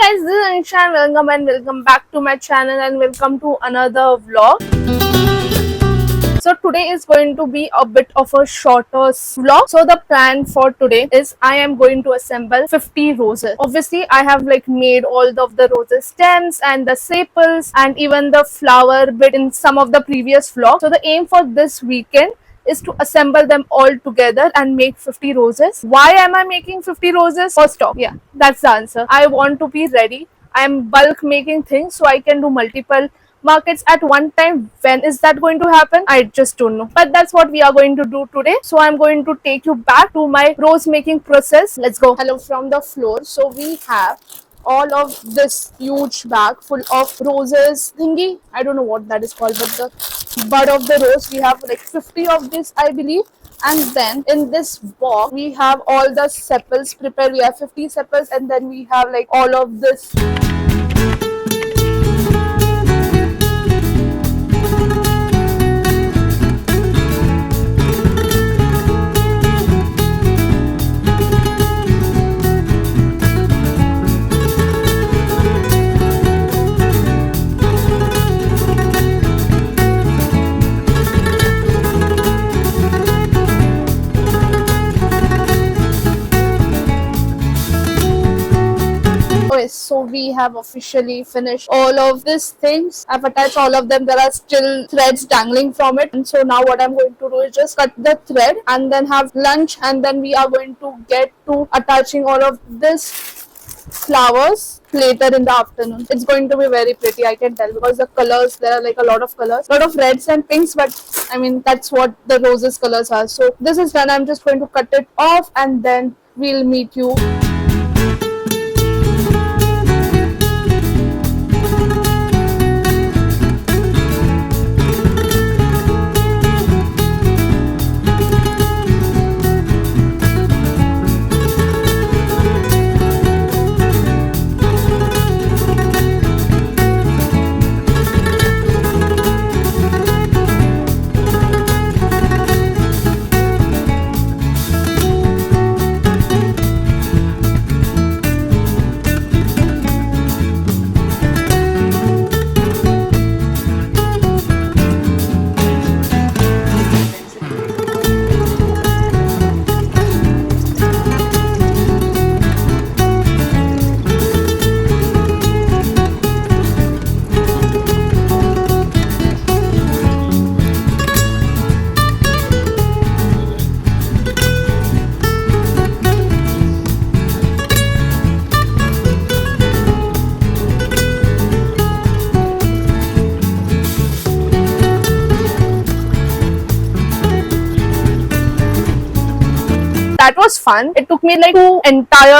guys, this is Anisha and welcome back to my channel and welcome to another vlog. So today is going to be a bit of a shorter vlog. So the plan for today is I am going to assemble 50 roses. Obviously I have made all of the roses stems and the sepals and even the flower bit in some of the previous vlogs. So the aim for this weekend is to assemble them all together and make 50 roses. Why am I making 50 roses? First off, yeah, that's the answer. I want to be ready. I am bulk making things so I can do multiple markets at one time. When is that going to happen? I just don't know, but that's what we are going to do today. So I'm going to take you back to my rose making process. Let's go. Hello from the floor. So we have all of this huge bag full of roses thingy. I don't know what that is called, but the bud of the rose, we have 50 of this, I believe. And then in this box we have all the sepals prepared. We have 50 sepals, and then we have all of this. Okay, so we have officially finished all of these things. I've attached all of them. There are still threads dangling from it, and so now what I'm going to do is just cut the thread and then have lunch, and then we are going to get to attaching all of this flowers later in the afternoon. It's going to be very pretty, I can tell, because the colors, there are a lot of colors, lot of reds and pinks, but I mean that's what the roses colors are. So this is done. I'm just going to cut it off and then we'll meet you. That was fun. It took me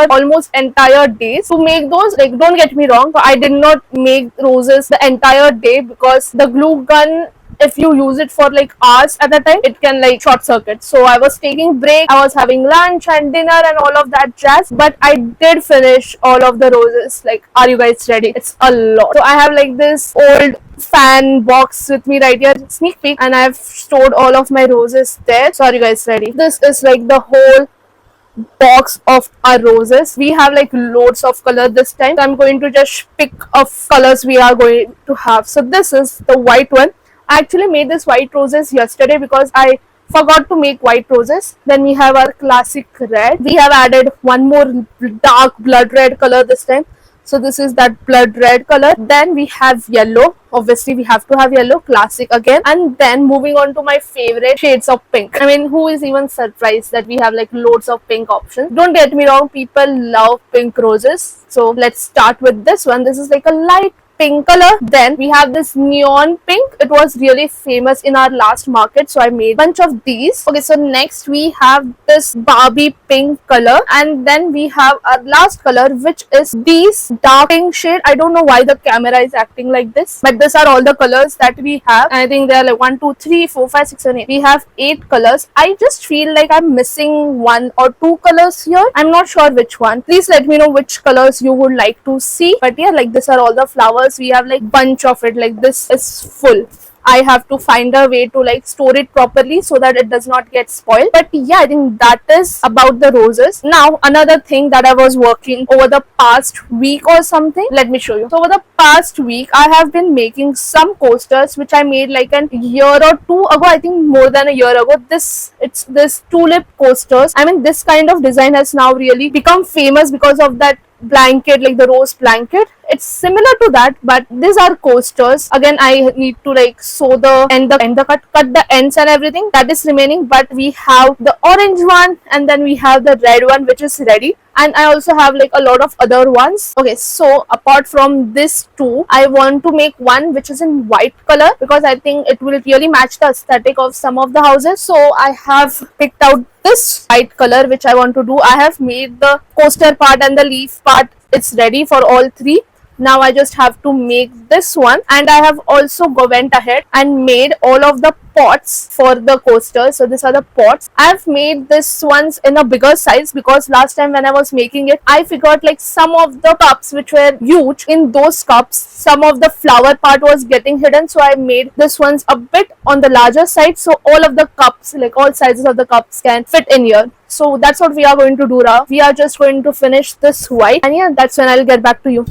almost entire days to make those. Don't get me wrong, I did not make roses the entire day because the glue gun, if you use it for hours at a time, it can short circuit. So I was taking break, I was having lunch and dinner and all of that jazz, but I did finish all of the roses. Are you guys ready? It's a lot. So I have this old fan box with me right here, sneak peek, and I've stored all of my roses there. So are you guys ready? This is the whole box of our roses. We have loads of color this time, so I'm going to just pick of colors we are going to have. So this is the white one. I actually made this white roses yesterday because I forgot to make white roses. Then we have our classic red. We have added one more dark blood red color this time. So this is that blood red color. Then we have yellow. Obviously we have to have yellow, classic again. And then moving on to my favorite shades of pink. I mean, who is even surprised that we have loads of pink options? Don't get me wrong, people love pink roses. So let's start with this one. This is a light pink color. Then we have this neon pink. It was really famous in our last market, so I made a bunch of these. Okay, so next we have this Barbie pink color, and then we have our last color, which is these dark pink shade. I don't know why the camera is acting like this, but these are all the colors that we have. And I think they are 1, 2, 3, 4, 5, 6, 7, 8. We have 8 colors. I just feel I'm missing 1 or 2 colors here. I'm not sure which one. Please let me know which colors you would like to see. But yeah, these are all the flowers. We have bunch of it. This is full. I have to find a way to like store it properly so that it does not get spoiled. But yeah, I think that is about the roses. Now another thing that I was working over the past week or something, let me show you. So over the past week I have been making some coasters which I made like a year or two ago, I think more than a year ago. It's this tulip coasters. I mean, this kind of design has now really become famous because of that blanket, like the rose blanket. It's similar to that, but these are coasters. Again, I need to like sew the cut the ends and everything that is remaining. But we have the orange one and then we have the red one which is ready. And I also have like a lot of other ones. Okay, so apart from this two, I want to make one which is in white color because I think it will really match the aesthetic of some of the houses. So I have picked out this white color which I want to do. I have made the coaster part and the leaf part. It's ready for all three. Now I just have to make this one, and I have also went ahead and made all of the pots for the coaster. So these are the pots. I've made this ones in a bigger size because last time when I was making it, I figured like some of the cups which were huge, in those cups some of the flower part was getting hidden, so I made this ones a bit on the larger side so all of the cups, like all sizes of the cups, can fit in here. So that's what we are going to do, Ra. We are just going to finish this white, and yeah, that's when I'll get back to you.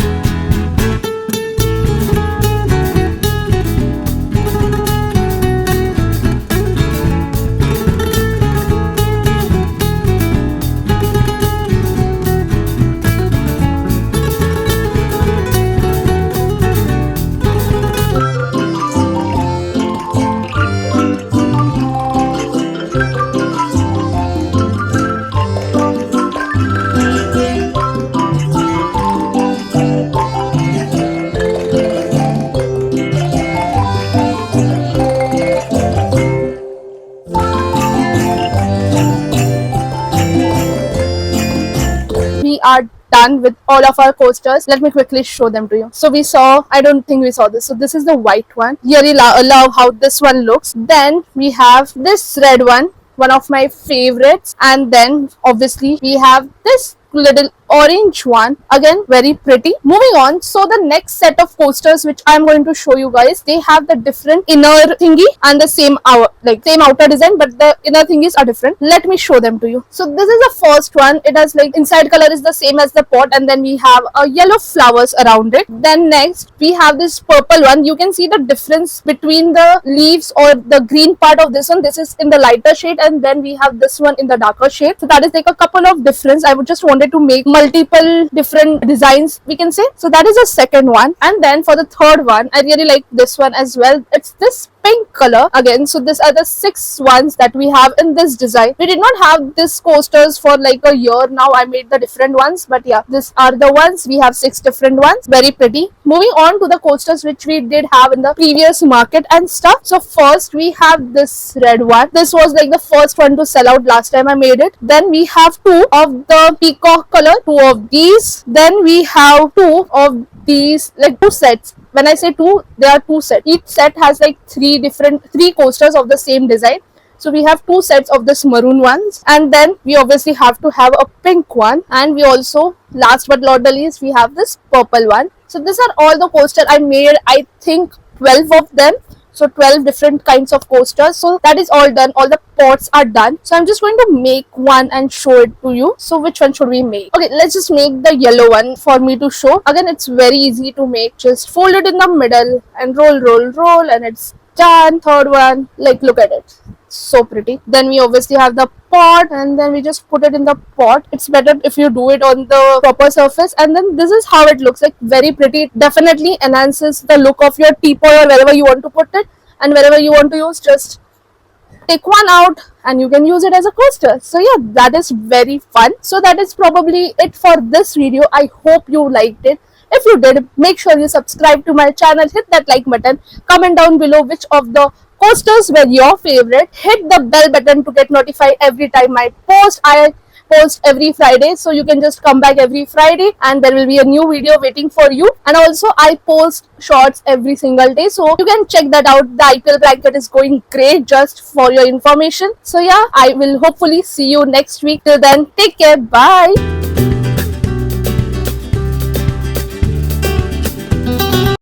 We are done with all of our coasters. Let me quickly show them to you. So we saw, I don't think we saw this. So this is the white one. Really love how this one looks. Then we have this red one of my favorites. And then obviously we have this little orange one, again very pretty. Moving on, so the next set of coasters which I'm going to show you guys, they have the different inner thingy and the same outer design, but the inner thingies are different. Let me show them to you. So this is the first one. It has like inside color is the same as the pot, and then we have a yellow flowers around it. Then next we have this purple one. You can see the difference between the leaves or the green part of this one. This is in the lighter shade, and then we have this one in the darker shade. So that is like a couple of difference. I would just wanted to make multiple different designs, we can say. So that is the second one. And then for the third one, I really like this one as well. It's this pink color again. So these are the 6 ones that we have in this design. We did not have this coasters for like a year now. I made the different ones, but yeah, these are the ones. We have 6 different ones, very pretty. Moving on to the coasters which we did have in the previous market and stuff. So first we have this red one. This was like the first one to sell out last time I made it. Then we have 2 of the peacock color, 2 of these. Then we have 2 of these, like 2 sets. When I say 2, there are 2 sets. Each set has like 3 coasters of the same design. So we have 2 sets of this maroon ones, and then we obviously have to have a pink one, and we also, last but not the least, we have this purple one. So these are all the coasters I made. I think 12 of them. So 12 different kinds of coasters. So that is all done. All the pots are done. So I'm just going to make one and show it to you. So which one should we make? Okay, let's just make the yellow one for me to show. Again, it's very easy to make. Just fold it in the middle and roll, and it's done. Third one, like look at it. So pretty. Then we obviously have the pot, and then we just put it in the pot. It's better if you do it on the proper surface, and then this is how it looks like. Very pretty. It definitely enhances the look of your teapot or wherever you want to put it, and wherever you want to use, just take one out and you can use it as a coaster. So yeah, that is very fun. So that is probably it for this video. I hope you liked it. If you did, make sure you subscribe to my channel, hit that like button, comment down below which of the coasters were your favorite. Hit the bell button to get notified every time I post. I post every Friday, so you can just come back every Friday and there will be a new video waiting for you. And also I post shorts every single day, so you can check that out. The IPL blanket is going great, just for your information. So yeah, I will hopefully see you next week. Till then, take care. Bye.